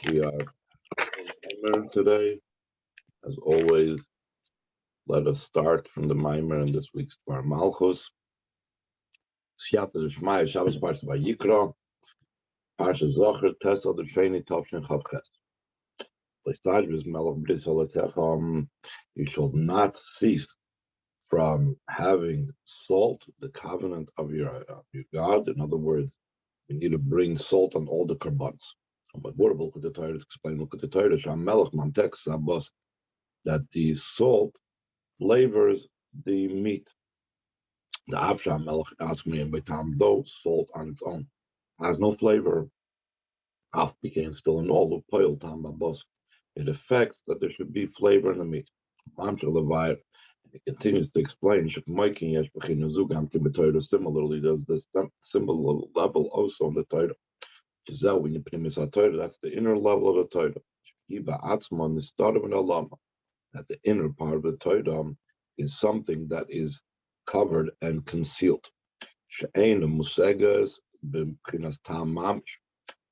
We are Maimer today. As always, let us start from the Maimer in this week's Bar Malchus. Siyata Shmaya Shabbos Parsha Vayikra, Parsha Zocher Tesla the Sheni Tovshin Chavches. L'stajvis Melech Bris Halatecha. You shall not cease from having salt, the covenant of your God. In other words, you need to bring salt on all the korbanos. But what about the Torah? Explain. Look at the Torah. Sham Melech Mantek Sabos, that the salt flavors the meat. The Avsham Melech Atzmi and Baitam, though salt on its own has no flavor, Af became still an all of Poil Tam Babos. It affects that there should be flavor in the meat. Mamshel Levayr, and he continues to explain, Shekmaikin Yesh Bechinazugam Kibetoida similarly does this similar level also in the Torah. Giselle, when you put him in Torah, that's the inner level of the Torah. Shiva Atzman, the start of an Alama, that the inner part of the Torah is something that is covered and concealed.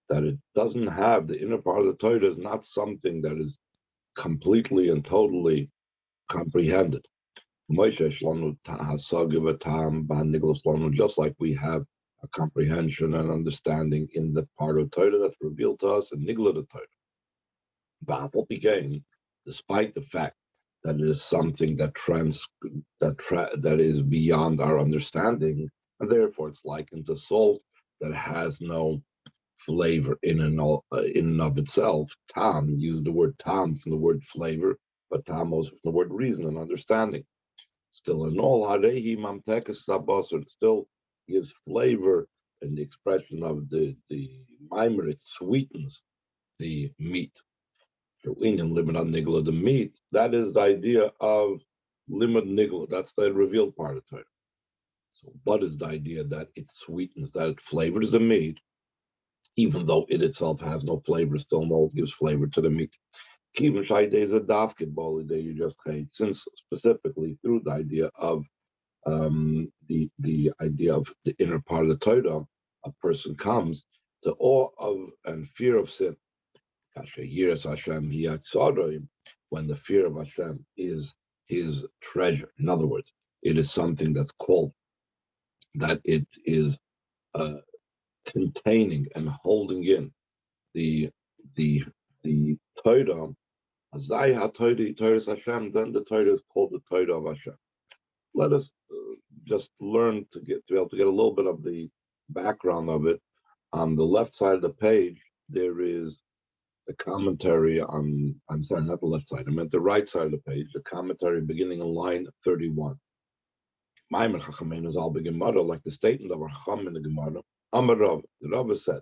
That it doesn't have the inner part of the Torah is not something that is completely and totally comprehended. Just like we have a comprehension and understanding in the part of Torah that's revealed to us in Nigla the Torah. Despite the fact that it is something that is beyond our understanding, and therefore it's likened to salt that has no flavor in and of itself. Tam, use the word tam from the word flavor, but tam also from the word reason and understanding. Still in all, harehi mamtekas sabos, it still gives flavor in the expression of the mimer, it sweetens the meat. Limit on nigla, the meat, that is the idea of limit nigla, that's the revealed part of Torah. So what is the idea that it sweetens, that it flavors the meat, even though it itself has no flavor, still no, it gives flavor to the meat. Since specifically through the idea of the idea of the inner part of the Torah, a person comes to awe of and fear of sin. When the fear of Hashem is his treasure. In other words, it is something that's called, that it is containing and holding in the Torah. Azai Torah Hashem, then the Torah is called the Torah of Hashem. Let us just learn to be able to get a little bit of the background of it. On the left side of the page, there is the commentary on, I'm sorry, not the left side, I meant the right side of the page, the commentary beginning in line 31. Maimer Chachamenu is all the Gemara, like the statement of our Chacham in the Gemara. Amar Rav, the Rav said,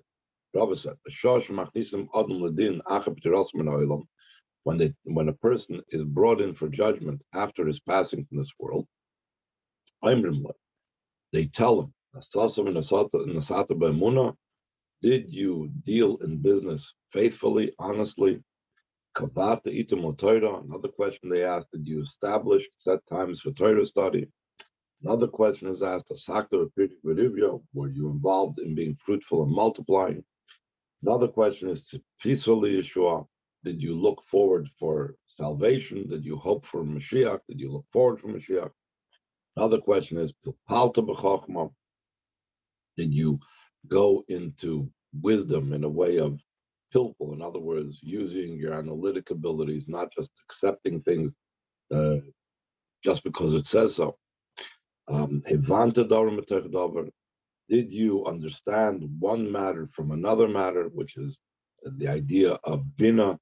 when a person is brought in for judgment after his passing from this world, they tell him, did you deal in business faithfully, honestly? Another question they asked, did you establish set times for Torah study? Another question is asked, were you involved in being fruitful and multiplying? Another question is, did you look forward for salvation? Did you hope for Mashiach? Did you look forward for Mashiach? Another question is, did you go into wisdom in a way of pilpul? In other words, using your analytic abilities, not just accepting things just because it says so. Did you understand one matter from another matter, which is the idea of bina?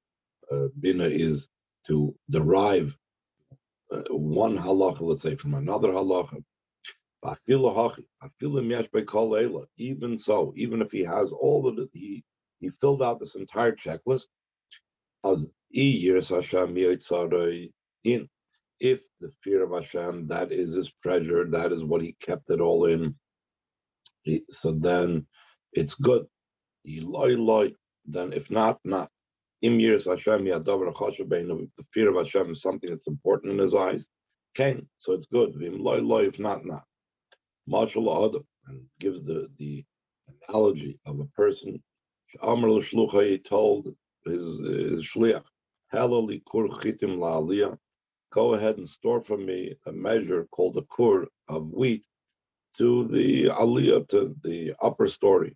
Bina is to derive one halacha, let's say, from another halacha. Even so, even if he has all of it, he filled out this entire checklist. If the fear of Hashem, that is his treasure, that is what he kept it all in, so then it's good. Then if not, not. If the fear of Hashem is something that's important in his eyes, so it's good. If not, not. And gives the analogy of a person. He told his shliach, Halali kur chitim la'aliyah. Go ahead and store for me a measure called a kur of wheat to the aliyah, to the upper story.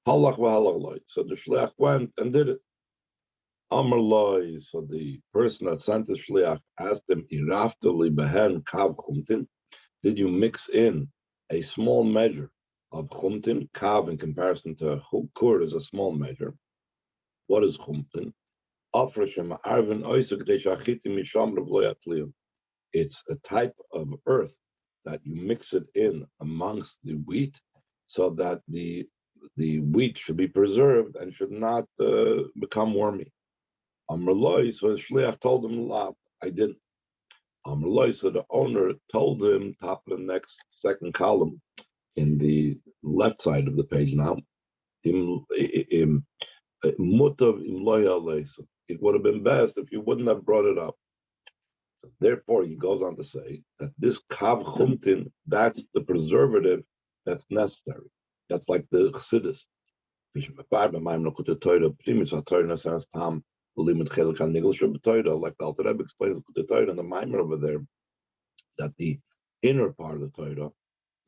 Halach v'halach loy. So the shliach went and did it. Amar loy. So the person that sent the shliach asked him, Iraftali behen kav chumtin. Did you mix in a small measure of chumtin? Kav in comparison to kur is a small measure. What is chumtin? It's a type of earth that you mix it in amongst the wheat so that the wheat should be preserved and should not become wormy. Amrloi, so Shliach told him, "La, I didn't." Amrloi, so the owner told him, top of the next second column in the left side of the page now, it would have been best if you wouldn't have brought it up. So therefore, he goes on to say that this kav chumtin, that's the preservative that's necessary. That's like the chassidus. Like the Alter Rebbe explains the Torah and the Maimer over there, that the inner part of the Torah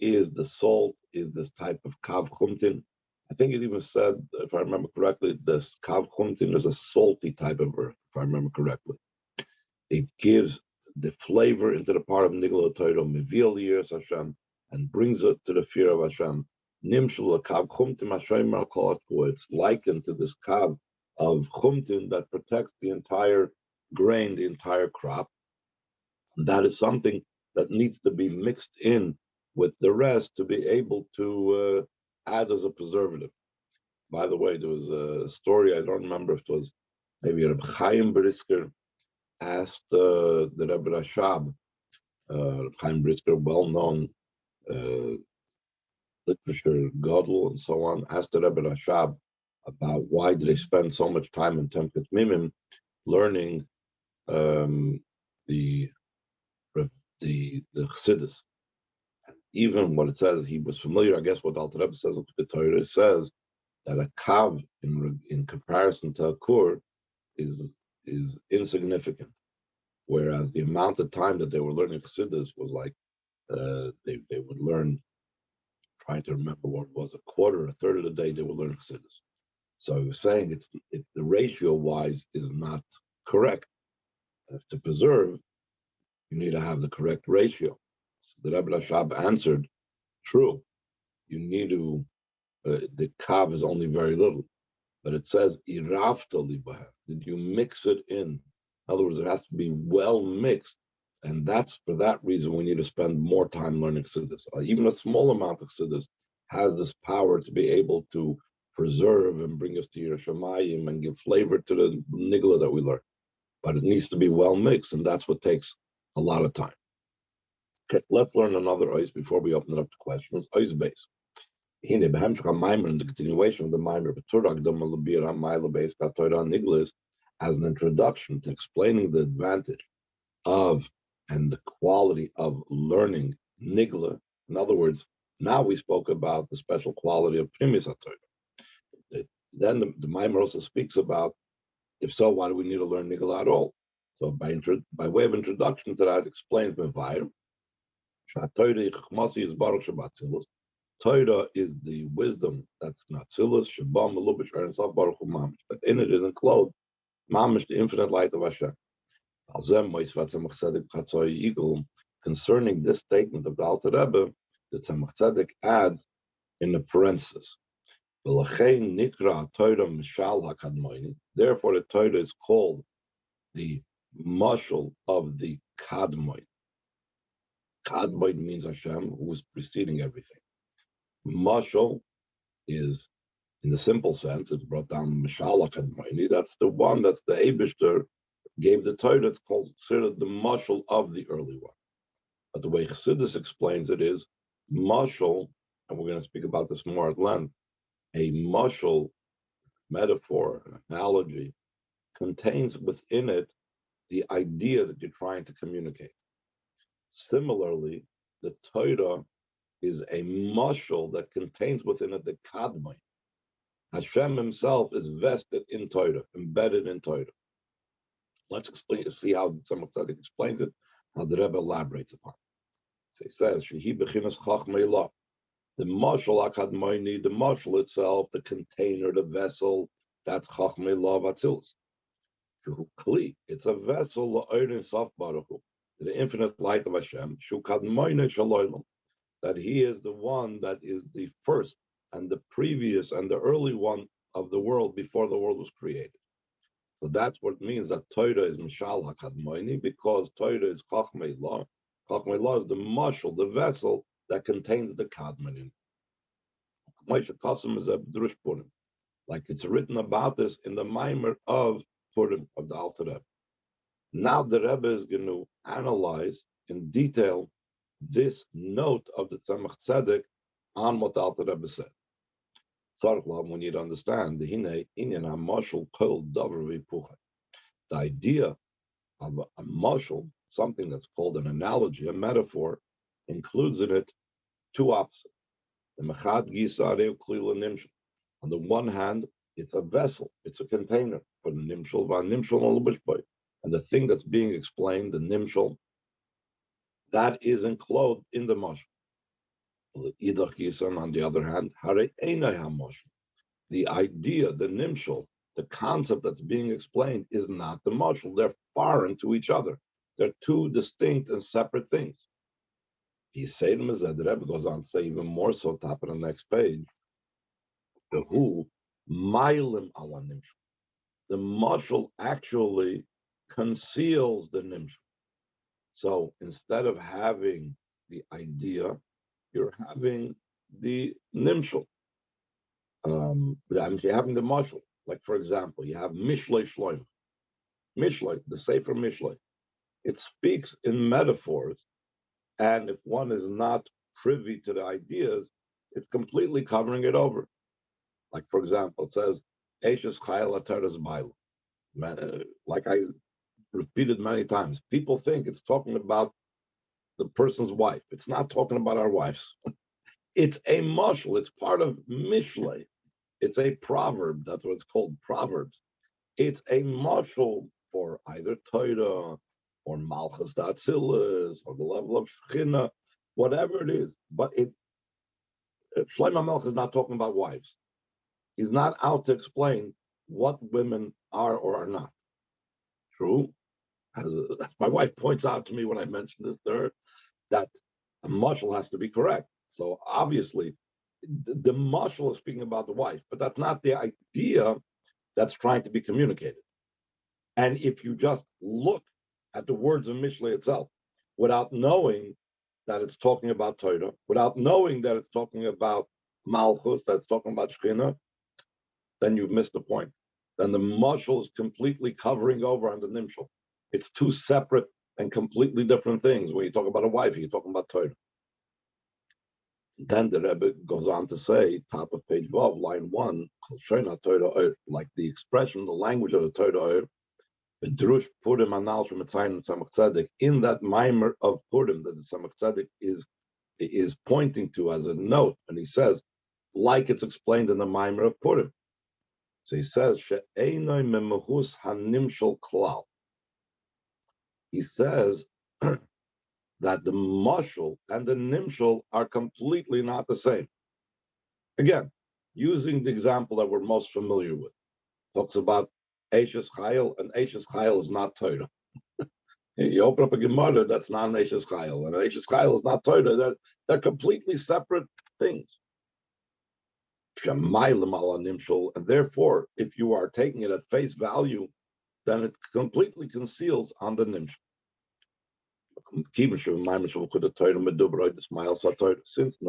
is the salt, is this type of kav chumtin. I think it even said, if I remember correctly, this kav chumtin is a salty type of earth, if I remember correctly. It gives the flavor into the part of Nigla Torah, Mevil Yiras Hashem, and brings it to the fear of Hashem. Nimshul kav chumtin Hashem call it's likened to this kav of chumtin that protects the entire grain, the entire crop. And that is something that needs to be mixed in with the rest to be able to add as a preservative. By the way, there was a story, I don't remember if it was maybe Reb Chaim Brisker asked the Rebbe Rashab, Chaim Brisker, well-known literature, Godel and so on, asked the Rebbe Rashab about why do they spend so much time in Temket Mimim learning the Chassidus. Even what it says, he was familiar, I guess, what Alter Rebbe says with the Torah says that a kav in comparison to a kur is insignificant, whereas the amount of time that they were learning Chassidus was like they would learn, trying to remember what it was, a quarter, a third of the day they would learn Chassidus. So he was saying it's the ratio wise is not correct. To preserve, you need to have the correct ratio. So the Rebbe Rashab answered, true, you need to, the kav is only very little, but it says, did you mix it in? In other words, it has to be well mixed, and that's for that reason we need to spend more time learning Chassidus. Even a small amount of Chassidus has this power to be able to preserve and bring us to Yerushalayim and give flavor to the nigla that we learn. But it needs to be well mixed, and that's what takes a lot of time. Okay, let's learn another ois before we open it up to questions. Ois base. In the continuation of the Maimer Niglis, as an introduction to explaining the advantage of and the quality of learning Nigla. In other words, now we spoke about the special quality of Primis HaTorah. Then the Maimer also speaks about, if so, why do we need to learn Nigla at all? So by way of introduction to that, it explains Mevair. Torah is the wisdom that's not Tzilus, Shabam, Melubish, Erensof, Baruch Hu Mamish. That in it is enclosed Mamish, the infinite light of Hashem. Concerning this statement of the Alter Rebbe, the Tzemach Tzedek adds in the parenthesis. Therefore, the Torah is called the mashal of the Kadmoid. Kadmoid means Hashem, who is preceding everything. Mashal is, in the simple sense, it's brought down Mashal Kadmoini. That's the one that's the Eibishter gave the Torah. It's considered the mashal of the early one. But the way Chassidus explains it is mashal, and we're going to speak about this more at length. A mashal, metaphor, an analogy, contains within it the idea that you're trying to communicate. Similarly, the Torah is a mashal that contains within it the kadmai. Hashem himself is vested in Torah, embedded in Torah. Let's see how Tzemach Tzedek explains it, how the Rebbe elaborates upon it. So he says, Shehi bechinas chachmei la. The mashal akadmoini, the mashal itself, the container, the vessel, that's chachmei la vatzilus. Shuhu kli, it's a vessel la'orin saf baruch hu, the infinite light of Hashem. Shu kadmoini shaloylam, that He is the one that is the first and the previous and the early one of the world before the world was created. So that's what it means that Torah is Mishal HaKadmoini, because Torah is Chachmei La. Chachmei La is the mashal, the vessel that contains the Kadmon in it. Moshe Kassim is a Drush Purim. Like it's written about this in the Maimer of Purim, of the Alter Rebbe. Now the Rebbe is going to analyze in detail this note of the Tzemach Tzedek on what the Alter Rebbe said. We need to understand the idea of a mashal, something that's called an analogy, a metaphor, includes in it two opposites. On the one hand, it's a vessel, it's a container for the nimshal, and the thing that's being explained, the nimshal, that is enclosed in the mashal. On the other hand, the idea, the nimshal, the concept that's being explained is not the mashal. They're foreign to each other. They're two distinct and separate things. The Rebbe goes on to say even more so, top of the next page, the who, mailim ala nimshal. The mashal actually conceals the nimshal. So instead of having the idea, you're having the nimshal. You're having the mashal. Like, for example, you have Mishlei Shloim. Mishlei, the Sefer Mishlei. It speaks in metaphors, and if one is not privy to the ideas, it's completely covering it over. Like, for example, it says, Eishes Chayil Ateres Bailu. Like I repeated many times, people think it's talking about the person's wife. It's not talking about our wives. It's a mashal. It's part of Mishlei. It's a proverb. That's what it's called, proverbs. It's a mashal for either Torah or Malchus Datzilis or the level of Shechina, whatever it is. But Shlomo Melech is not talking about wives. He's not out to explain what women are or are not. True. As my wife points out to me when I mentioned this to her, that a mashal has to be correct. So obviously, the mashal is speaking about the wife, but that's not the idea that's trying to be communicated. And if you just look at the words of Mishlei itself, without knowing that it's talking about Torah, without knowing that it's talking about Malchus, that it's talking about Shechina, then you've missed the point. Then the mashal is completely covering over on the nimshal. It's two separate and completely different things. When you talk about a wife, you're talking about Torah. Then the Rebbe goes on to say, top of page 12, line 1, like the expression, the language of the Torah, Drush Purim Anal Shemetzayin Tzemach Tzedek, in that mimer of Purim that the Tzemach Tzedek is pointing to as a note, and he says, like it's explained in the mimer of Purim. So he says, She'einoi memehus hanimshal klal. He says that the mashal and the nimshal are completely not the same. Again, using the example that we're most familiar with, talks about Eishes Chayil, and Eishes Chayil is not Torah. You open up a Gemara, that's not an Eishes Chayil, and Eishes Chayil is not Torah. They're completely separate things. And therefore, if you are taking it at face value, then it completely conceals on the nimshal. Since in the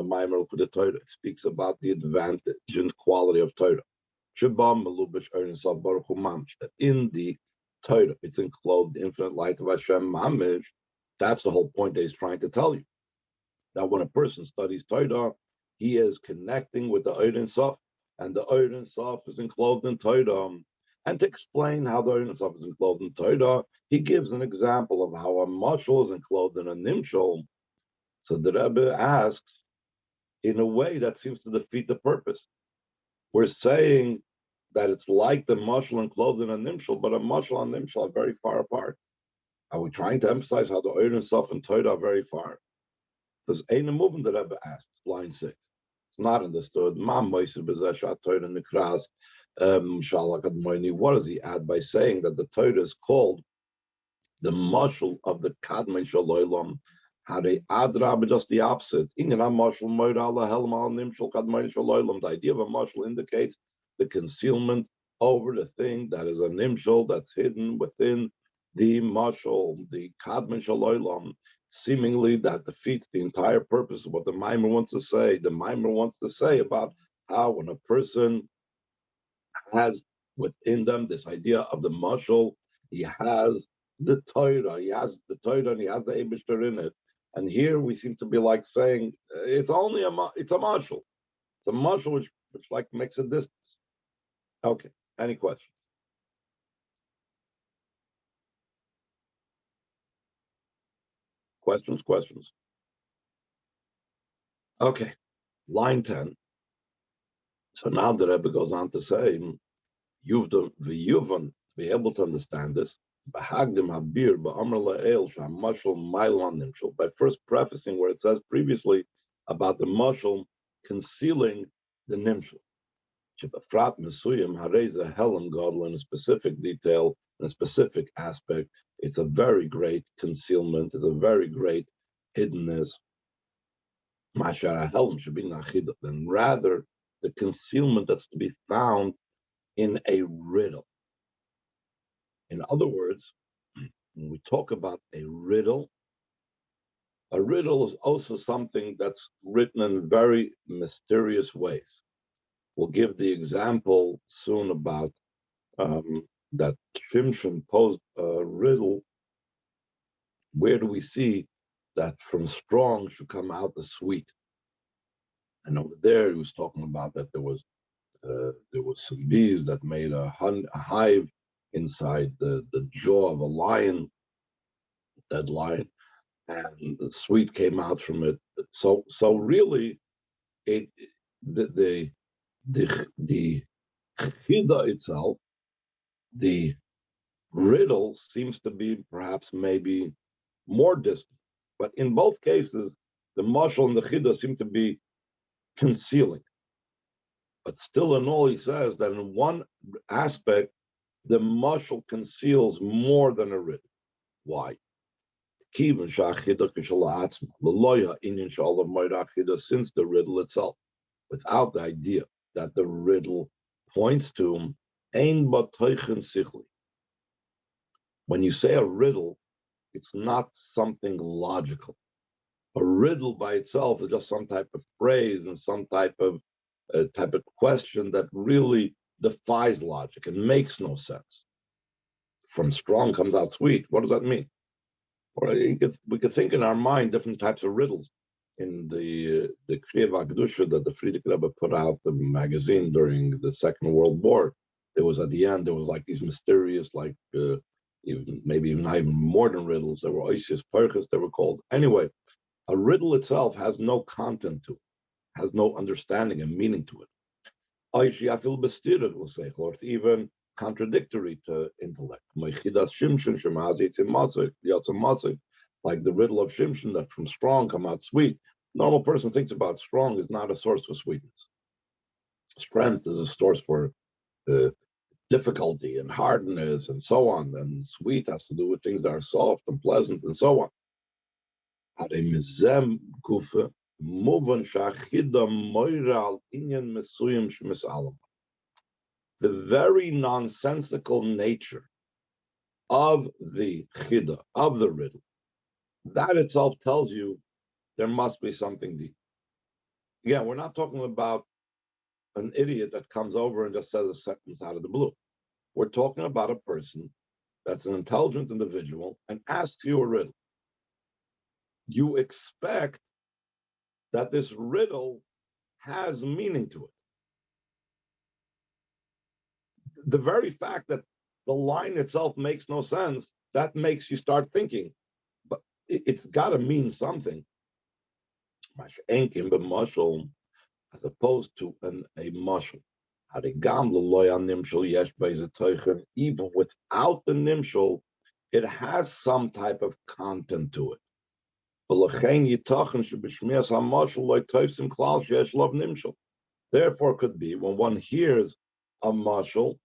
Maimer of the Torah, it speaks about the advantage and quality of Torah. That in the Torah, it's enclosed the infinite light of Hashem Mamish. That's the whole point that he's trying to tell you. That when a person studies Torah, he is connecting with the Ein Sof, and the Ein Sof is enclosed in Torah. And to explain how the Ein Sof is enclosed in Torah, he gives an example of how a mashal is enclosed in a nimshal. So the Rebbe asks, in a way that seems to defeat the purpose. we're saying that it's like the mashal and clothing and nimshal, but a mashal and nimshal are very far apart. Are we trying to emphasize how the Oir and Sof and Torah are very far? There's ain't a movement that Rebbe asked, line 6. It's not understood. What does he add by saying that the Torah is called the mashal of the Kadmei Shaloilam? How they adrab, just the opposite. The idea of a mashal indicates the concealment over the thing that is a nimshal that's hidden within the mashal, the Kadmei Shaloilam. Seemingly that defeats the entire purpose of what the Maimer wants to say. The Maimer wants to say about how when a person has within them this idea of the mashal, he has the Torah, and he has the Eibishter in it. And here we seem to be like saying it's only it's a mashal. It's a mashal which like makes a distance. Okay. Any questions? Questions. Okay. Line 10. So now the Rebbe goes on to say, you've be able to understand this. By first prefacing where it says previously about the mashal concealing the nimshal. In a specific detail, in a specific aspect, it's a very great concealment, it's a very great hiddenness. Then rather the concealment that's to be found in a riddle. In other words, when we talk about a riddle is also something that's written in very mysterious ways. We'll give the example soon about that Shimshon posed a riddle. Where do we see that from strong should come out the sweet? And over there, he was talking about that there was some bees that made a hive inside the jaw of a lion, dead lion, and the sweet came out from it. So really, the chida itself, the riddle seems to be perhaps maybe more distant, but in both cases, the mashal and the chida seem to be concealing. But still, in all, he says that in one aspect, the mashal conceals more than a riddle. Why? Since the riddle itself, without the idea that the riddle points to, when you say a riddle, it's not something logical. A riddle by itself is just some type of phrase and some type of question that really defies logic and makes no sense. From strong comes out sweet. What does that mean? Or we could think in our mind different types of riddles. In the Kriya Vagdusha that the Frierdiker Rebbe put out, the magazine during the Second World War, there was at the end, there was like these mysterious, like maybe not even modern riddles. There were Oisius Perchas, they were called. Anyway, a riddle itself has no content to it, has no understanding and meaning to it. Oishiyafil Bestirid will say, or it's even contradictory to intellect. Like the riddle of Shimshon that from strong come out sweet. Normal person thinks about strong is not a source for sweetness. Strength is a source for difficulty and hardness and so on. And sweet has to do with things that are soft and pleasant and so on. The very nonsensical nature of the chida, of the riddle, that itself tells you there must be something deep. Again, we're not talking about an idiot that comes over and just says a sentence out of the blue. We're talking about a person that's an intelligent individual and asks you a riddle. You expect that this riddle has meaning to it. The very fact that the line itself makes no sense, that makes you start thinking, but it's got to mean something. As opposed to a mashal. Even without the nimshol, it has some type of content to it. Therefore, could be when one hears a mashal,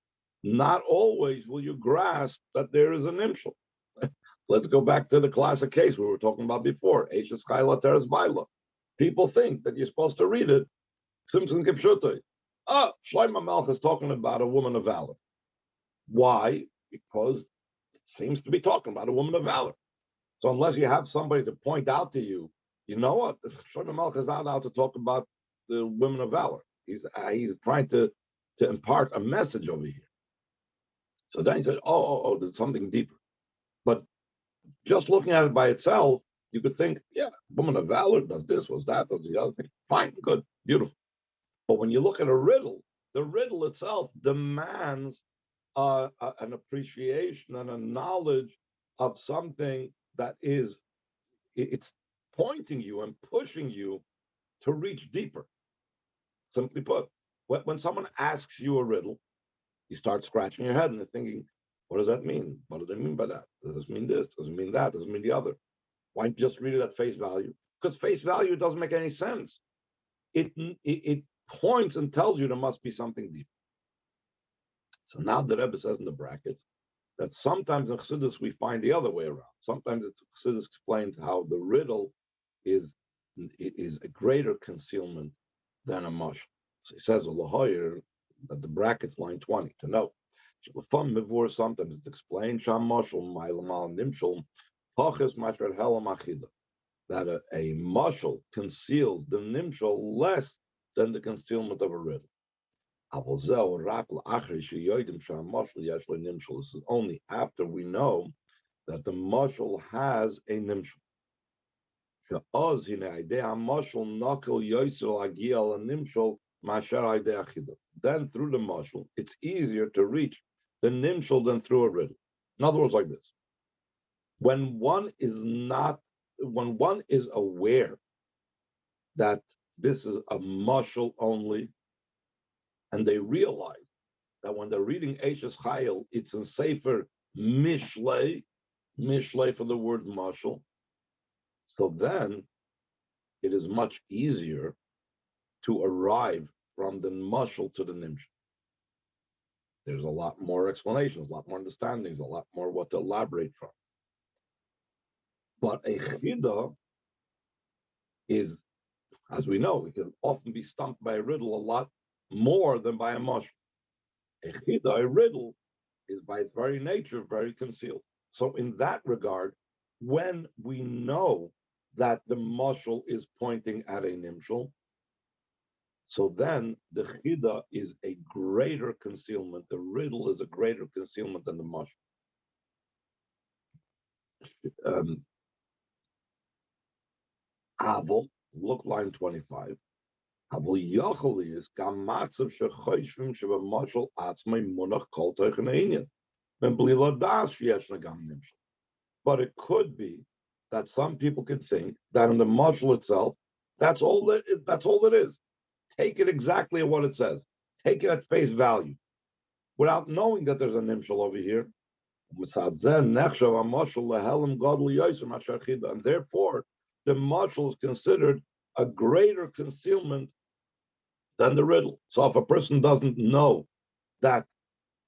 not always will you grasp that there is a nimshal. Let's go back to the classic case we were talking about before. Eishes Chayla Teres Baila. People think that you're supposed to read it. Simson Kipshutai. Shlomo Melech is talking about a woman of valor. Why? Because it seems to be talking about a woman of valor. So unless you have somebody to point out to you, you know what? Shlomo Melech is not out to talk about the women of valor. He's trying to impart a message over here. So then he said, there's something deeper. But just looking at it by itself, you could think, yeah, woman of valor does this, was that, does the other thing. Fine, good, beautiful. But when you look at a riddle, the riddle itself demands an appreciation and a knowledge of something that it's pointing you and pushing you to reach deeper. Simply put, when someone asks you a riddle, you start scratching your head and you're thinking, what does that mean? What do they mean by that? Does this mean this? Does it mean that? Does it mean the other? Why don't you just read it at face value? Because face value doesn't make any sense. It points and tells you there must be something deep. So now the Rebbe says in the brackets that sometimes in Chassidus we find the other way around. Sometimes Chassidus explains how the riddle is a greater concealment than a mush. So he says that the brackets line 20 to note. Sometimes it's explained that a mushal conceals the nimshal less than the concealment of a riddle. This is only after we know that the mushal has a nimshal. Then through the mushal, it's easier to reach the nimshal than through a riddle. In other words, like this: when one is aware that this is a mushal only, and they realize that when they're reading Eishes Chayil, it's in Sefer Mishlei for the word mushal. So then it is much easier to arrive from the mushal to the nimshal. There's a lot more explanations, a lot more understandings, a lot more what to elaborate from. But a chida is, as we know, it can often be stumped by a riddle a lot more than by a mushal. A riddle is by its very nature very concealed. So in that regard, when we know that the mushal is pointing at a nimshal, so then the chida is a greater concealment. The riddle is a greater concealment than the mushal. Aval, look line 25. Aval yachol is gamatzav shechoshvim sheva mushal atzmei munach kol teichen einyan. But it could be that some people could think that in the mushal itself, that's all it is. Take it exactly at what it says. Take it at face value, without knowing that there's a nimshal over here. And therefore, the mushal is considered a greater concealment than the riddle. So if a person doesn't know that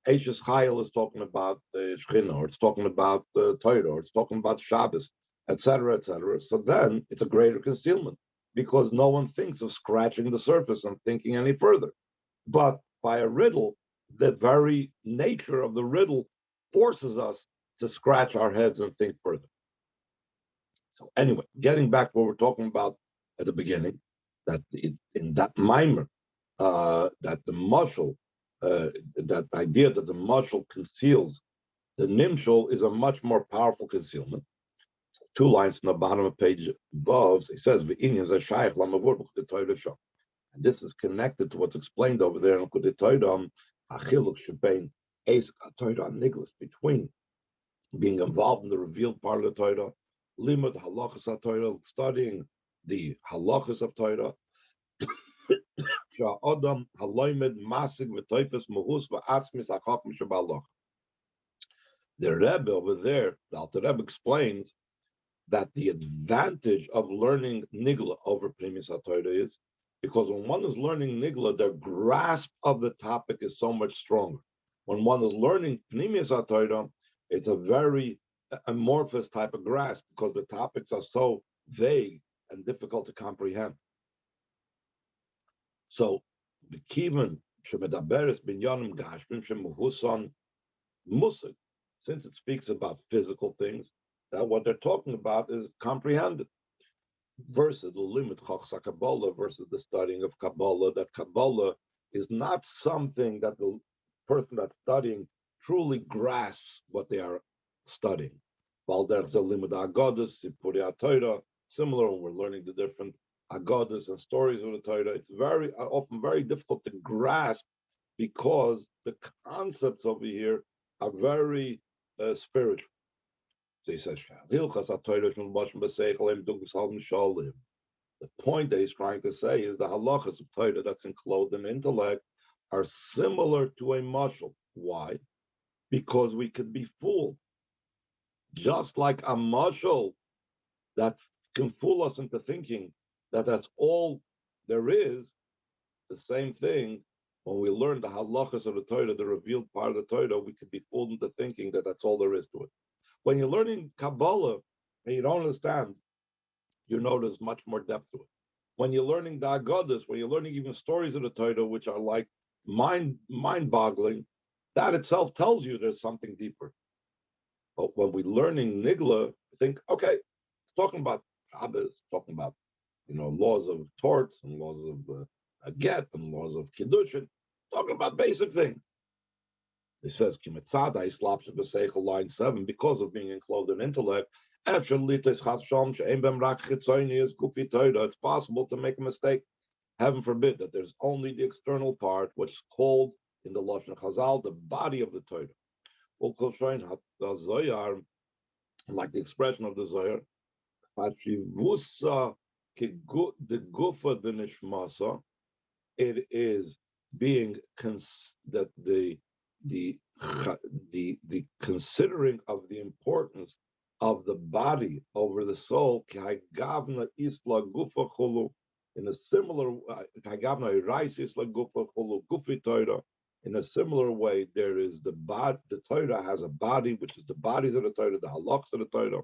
Eishes Chayil is talking about the Shechina, or it's talking about the Torah, or it's talking about Shabbos, etc., etc. So then it's a greater concealment because no one thinks of scratching the surface and thinking any further. But by a riddle, the very nature of the riddle forces us to scratch our heads and think further. So anyway, getting back to what we're talking about at the beginning, that in that mimer, that the mushal, that idea that the mushal conceals the nimshal is a much more powerful concealment. So 2 lines from the bottom of page above, it says, and this is connected to what's explained over there in Kudei Torah, between being involved in the revealed part of the Torah, limud halachas Torah, studying the halachas of Torah, שהאדם הלומד משיג וטויפס מהוס ועצמיס החוכמה שבהלכה. The Rebbe over there, the Alter Rebbe explains that the advantage of learning Nigla over Primis HaTorah is because when one is learning Nigla, their grasp of the topic is so much stronger. When one is learning Primis HaTorah, it's a very amorphous type of grasp because the topics are so vague and difficult to comprehend. So, the Kivan Shemedaberes Binyanim Gashmim Shemuhusan Musig, since it speaks about physical things, that what they're talking about is comprehended. Versus the limit Chachsa Kabbalah versus the studying of Kabbalah, that Kabbalah is not something that the person that's studying truly grasps what they are studying. While there's a limit Agadas, Sipuri Torah, similar when we're learning the different Agadas and stories of the Torah, it's very often very difficult to grasp because the concepts over here are very spiritual. So he says, the point that he's trying to say is the halachas of Torah that's enclosed in intellect are similar to a mashal. Why? Because we could be fooled. Just like a mashal that can fool us into thinking that that's all there is, the same thing, when we learn the halachas of the Torah, the revealed part of the Torah, we could be fooled into thinking that that's all there is to it. When you're learning Kabbalah and you don't understand, you know there's much more depth to it. When you're learning the Agadas, when you're learning even stories of the Torah, which are like mind-boggling, that itself tells you there's something deeper. But when we're learning Nigla, think, okay, it's talking about Shabbos, it's talking about laws of torts and laws of get and laws of kiddushin, talking about basic things. He says, line 7, because of being enclosed in intellect, it's possible to make a mistake. Heaven forbid that there's only the external part, which is called in the Lashon Chazal, the body of the Torah. Like the expression of the Zohar, it is being that the considering of the importance of the body over the soul in a similar in a similar way, there is the Torah has a body, which is the bodies of the Torah, the halachas of the Torah.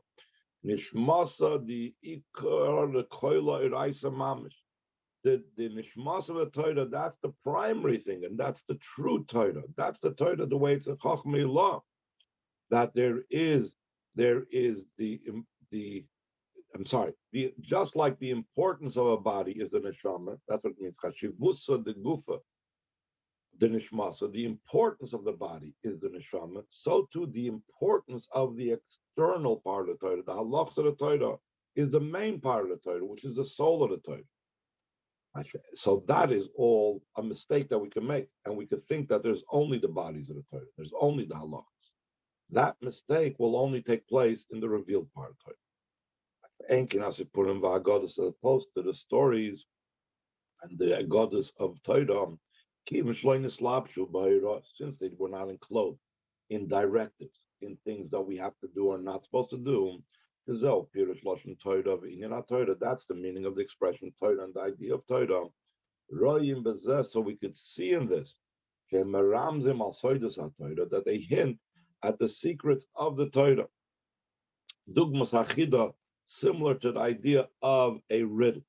Nishmasa the ikar the koila iraisa mamish. The nishmas of the Torah, that's the primary thing, and that's the true Torah. That's the Torah, the way it's a Chachmei law. That there is just like the importance of a body is the neshama. That's what it means. Chashivusa the gufa, the nishmasa. The importance of the body is the neshama. So too, the importance of the external part of the Torah, the halachas of the Torah, is the main part of the Torah, which is the soul of the Torah. So that is all a mistake that we can make, and we could think that there's only the bodies of the Torah, there's only the halachas. That mistake will only take place in the revealed part of Torah. As opposed to the stories and the goddess of Torah, since they were not enclosed in directives, in things that we have to do or not supposed to do. That's the meaning of the expression Torah and the idea of Torah. So we could see in this that they hint at the secrets of the Torah. Dugmas achida, similar to the idea of a riddle.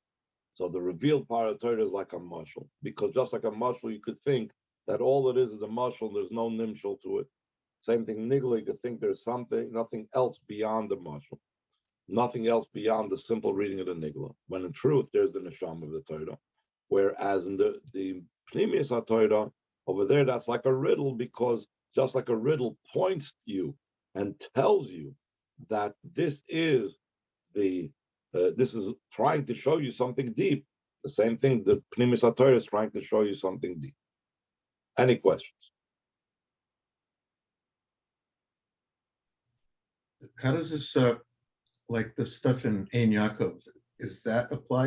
So the revealed part of Torah is like a mashal, because just like a mashal, you could think that all it is a mashal, there's no nimshal to it. Same thing, nigla, you could think there's nothing else beyond the mashal. Nothing else beyond the simple reading of the nigla. When in truth, there's the neshama of the Torah. Whereas in the pnimius HaTorah, over there, that's like a riddle, because just like a riddle points you and tells you that this is trying to show you something deep. The same thing, the pnimius HaTorah is trying to show you something deep. Any questions? How does this, like the stuff in Ein Yaakov, is that applied